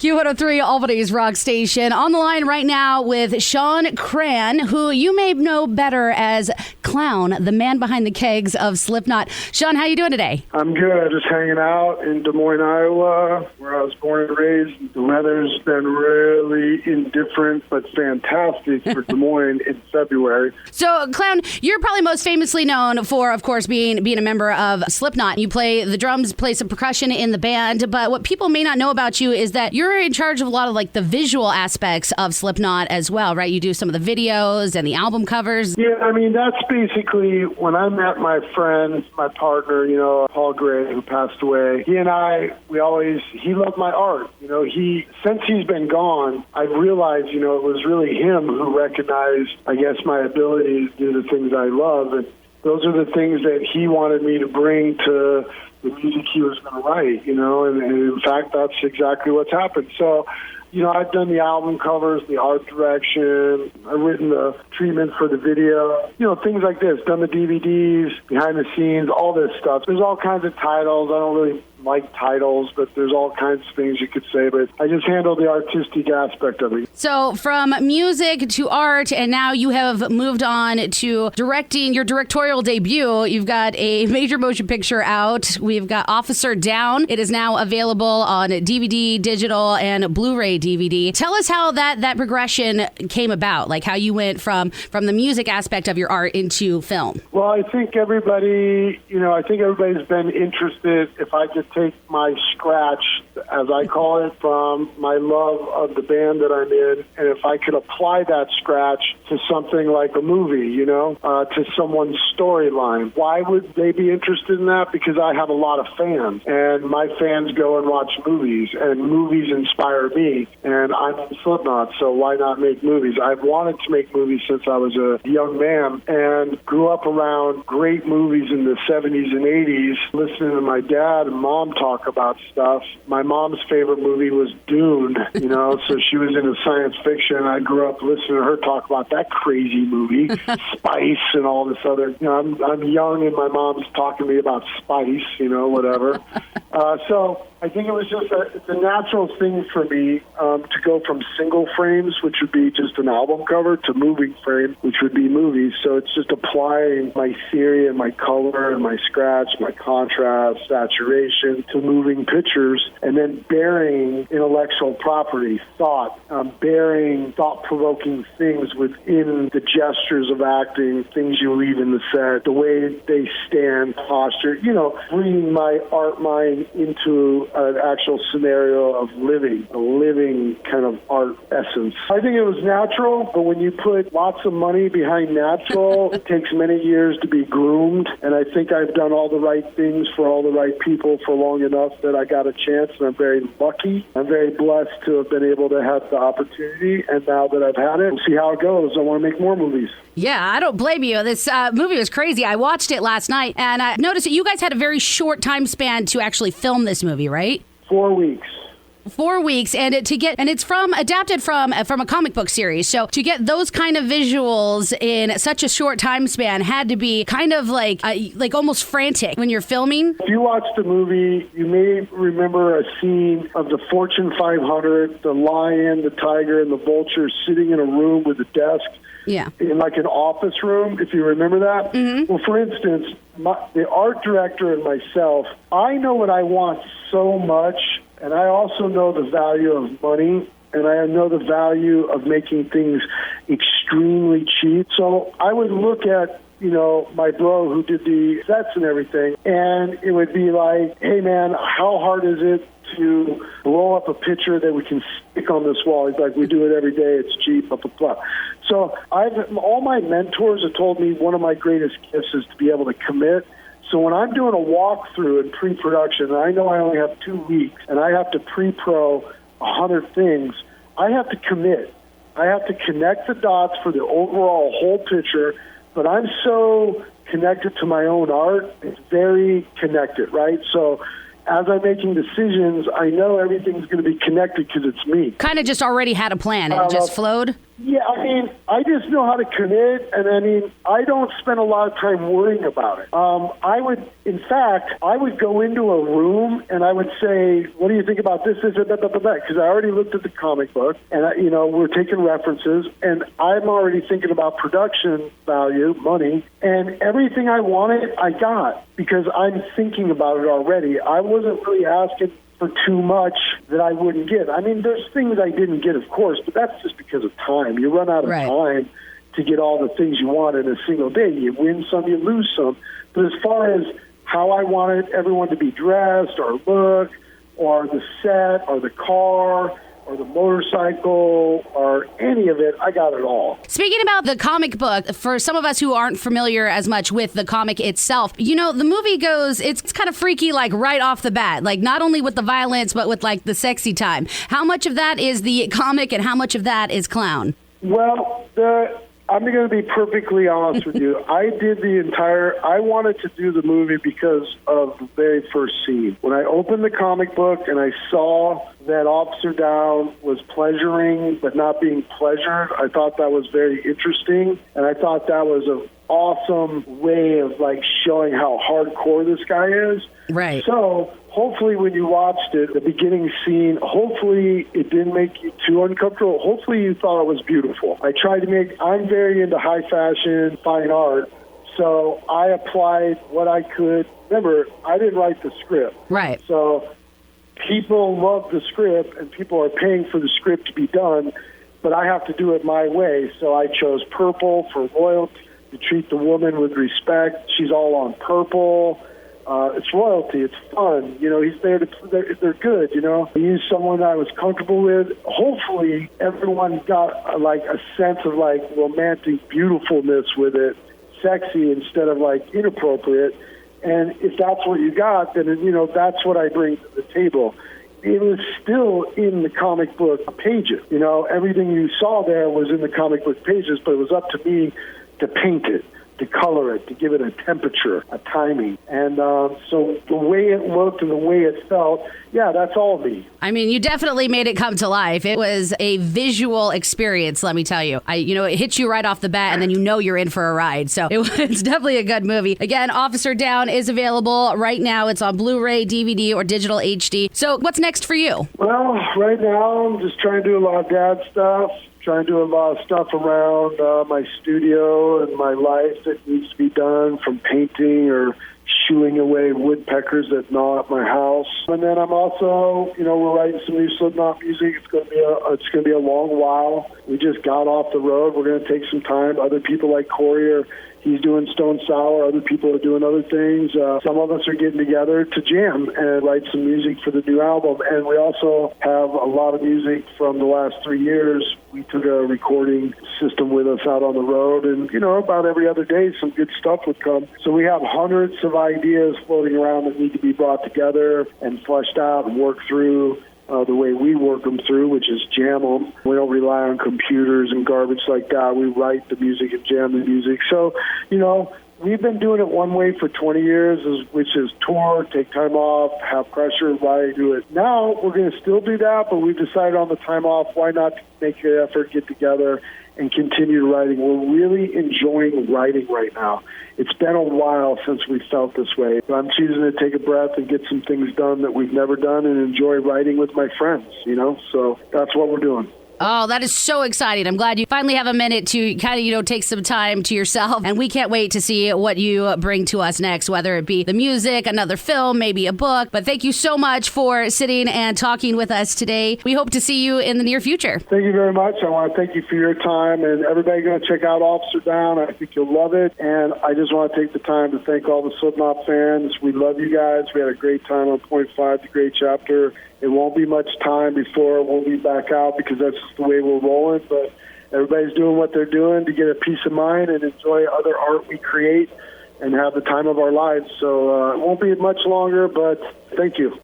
Q103, Albany's rock station. On the line right now with Shawn Crahan, who you may know better as Clown, the man behind the kegs of Slipknot. Shawn, how you doing today? I'm good. Just hanging out in Des Moines, Iowa, where I was born and raised. The weather's been really indifferent, but fantastic for Des Moines in February. So, Clown, you're probably most famously known for, of course, being a member of Slipknot. You play the drums, play some percussion in the band, but what people may not know about you is that you're in charge of a lot of like the visual aspects of Slipknot as well, right? You do some of the videos and the album covers. Yeah, I mean, that's basically when I met my friend, my partner, Paul Gray, who passed away. He and I, he loved my art. Since he's been gone, I've realized, it was really him who recognized, I guess, my ability to do the things I love. And those are the things that he wanted me to bring to the music he was going to write, and in fact, that's exactly what's happened. So, I've done the album covers, the art direction, I've written the treatment for the video, things like this, done the DVDs, behind the scenes, all this stuff. There's all kinds of titles. I don't really like titles, but there's all kinds of things you could say, but I just handle the artistic aspect of it. So from music to art, and now you have moved on to directing your directorial debut. You've got a major motion picture out. We've got Officer Downe. It is now available on DVD, digital, and Blu-ray DVD. Tell us how that progression came about, like how you went from the music aspect of your art into film. Well, I think everybody's been interested if I could take my scratch, as I call it, from my love of the band that I'm in, and if I could apply that scratch to something like a movie, to someone's storyline. Why would they be interested in that? Because I have a lot of fans, and my fans go and watch movies, and movies inspire me, and I'm in Slipknot, so why not make movies? I've wanted to make movies since I was a young man, and grew up around great movies in the 70s and 80s, listening to my dad and mom talk about stuff. My mom's favorite movie was Dune, so she was into science fiction. I grew up listening to her talk about that crazy movie, Spice and all this other, I'm young and my mom's talking to me about Spice, whatever. So I think it was it's a natural thing for me to go from single frames, which would be just an album cover, to moving frame, which would be movies. So it's just applying my theory and my color and my scratch, my contrast, saturation to moving pictures, and then burying intellectual property, thought, burying thought-provoking things within the gestures of acting, things you leave in the set, the way they stand, posture, bringing my art mind into an actual scenario of living, a living kind of art essence. I think it was natural, but when you put lots of money behind natural, it takes many years to be groomed, and I think I've done all the right things for all the right people for long enough that I got a chance, and I'm very lucky. I'm very blessed to have been able to have the opportunity, and now that I've had it, we'll see how it goes. I want to make more movies. Yeah, I don't blame you. This movie was crazy. I watched it last night, and I noticed that you guys had a very short time span to actually film this movie, right? 4 weeks. 4 weeks, and it's adapted from a comic book series. So to get those kind of visuals in such a short time span had to be kind of like almost frantic when you're filming. If you watch the movie, you may remember a scene of the Fortune 500, the lion, the tiger, and the vulture sitting in a room with a desk. Yeah. In like an office room, if you remember that. Mm-hmm. Well, for instance, the art director and myself, I know what I want so much, and I also know the value of money, and I know the value of making things extremely cheap. So I would look at, my bro who did the sets and everything, and it would be like, hey, man, how hard is it to blow up a picture that we can stick on this wall? He's like, we do it every day. It's cheap, blah, blah, blah. So all my mentors have told me one of my greatest gifts is to be able to commit. So when I'm doing a walkthrough in pre-production, and I know I only have 2 weeks, and I have to pre-pro 100 things, I have to commit. I have to connect the dots for the overall whole picture, but I'm so connected to my own art, it's very connected, right? So as I'm making decisions, I know everything's going to be connected because it's me. Kind of just already had a plan. It just flowed? Yeah, I mean, I just know how to commit, and I mean, I don't spend a lot of time worrying about it. In fact, I would go into a room and I would say, what do you think about this, because I already looked at the comic book, and, we're taking references, and I'm already thinking about production value, money, and everything I wanted, I got, because I'm thinking about it already. I wasn't really asking for too much that I wouldn't get. I mean, there's things I didn't get, of course, but that's just because of time. You run out of time to get all the things you want in a single day. You win some, you lose some. But as far as how I wanted everyone to be dressed or look, or the set, or the car, or the motorcycle, or any of it, I got it all. Speaking about the comic book, for some of us who aren't familiar as much with the comic itself, the movie goes, it's kind of freaky, like right off the bat, like not only with the violence, but with like the sexy time. How much of that is the comic and how much of that is clown? Well, I'm going to be perfectly honest with you. I wanted to do the movie because of the very first scene. When I opened the comic book and I saw that Officer Downe was pleasuring but not being pleasured, I thought that was very interesting, and I thought that was an awesome way of like showing how hardcore this guy is. Right. So hopefully when you watched it, the beginning scene, hopefully it didn't make you too uncomfortable. Hopefully you thought it was beautiful. I'm very into high fashion, fine art, so I applied what I could. Remember, I didn't write the script. Right. So people love the script and people are paying for the script to be done, but I have to do it my way. So I chose purple for royalty, to treat the woman with respect. She's all on purple. It's royalty. It's fun. He's there they're good, I used someone I was comfortable with. Hopefully everyone got like a sense of like romantic beautifulness with it, sexy instead of like inappropriate. And if that's what you got, then, that's what I bring to the table. It was still in the comic book pages. Everything you saw there was in the comic book pages, but it was up to me to paint it, to color it, to give it a temperature, a timing. And so the way it looked and the way it felt, yeah, that's all me. I mean, you definitely made it come to life. It was a visual experience, let me tell you. It hits you right off the bat, and then you're in for a ride. So it's definitely a good movie. Again, Officer Downe is available right now. It's on Blu-ray, DVD, or digital HD. So what's next for you? Well, right now I'm just trying to do a lot of dad stuff. Trying to do a lot of stuff around my studio and my life that needs to be done, from painting or shooing away woodpeckers that gnaw at my house. And then I'm also, we're writing some new Slipknot music. It's going to be a long while. We just got off the road. We're going to take some time. Other people like Corey he's doing Stone Sour. Other people are doing other things. Some of us are getting together to jam and write some music for the new album. And we also have a lot of music from the last 3 years. We took a recording system with us out on the road, and, about every other day, some good stuff would come. So we have hundreds of ideas floating around that need to be brought together and fleshed out and worked through. The way we work them through, which is jam them. We don't rely on computers and garbage like that. We write the music and jam the music. So, we've been doing it one way for 20 years, which is tour, take time off, have pressure, why do it. Now we're going to still do that, but we've decided on the time off, why not make an effort, get together, and continue writing. We're really enjoying writing right now. It's been a while since we felt this way. I'm choosing to take a breath and get some things done that we've never done and enjoy writing with my friends, So that's what we're doing. Oh, that is so exciting. I'm glad you finally have a minute to kind of, take some time to yourself. And we can't wait to see what you bring to us next, whether it be the music, another film, maybe a book. But thank you so much for sitting and talking with us today. We hope to see you in the near future. Thank you very much. I want to thank you for your time. And everybody going to check out Officer Downe. I think you'll love it. And I just want to take the time to thank all the Slipknot fans. We love you guys. We had a great time on Point 5, the great chapter. It won't be much time before we'll be back out, because that's just the way we're rolling. But everybody's doing what they're doing to get a peace of mind and enjoy other art we create and have the time of our lives. So it won't be much longer, but thank you.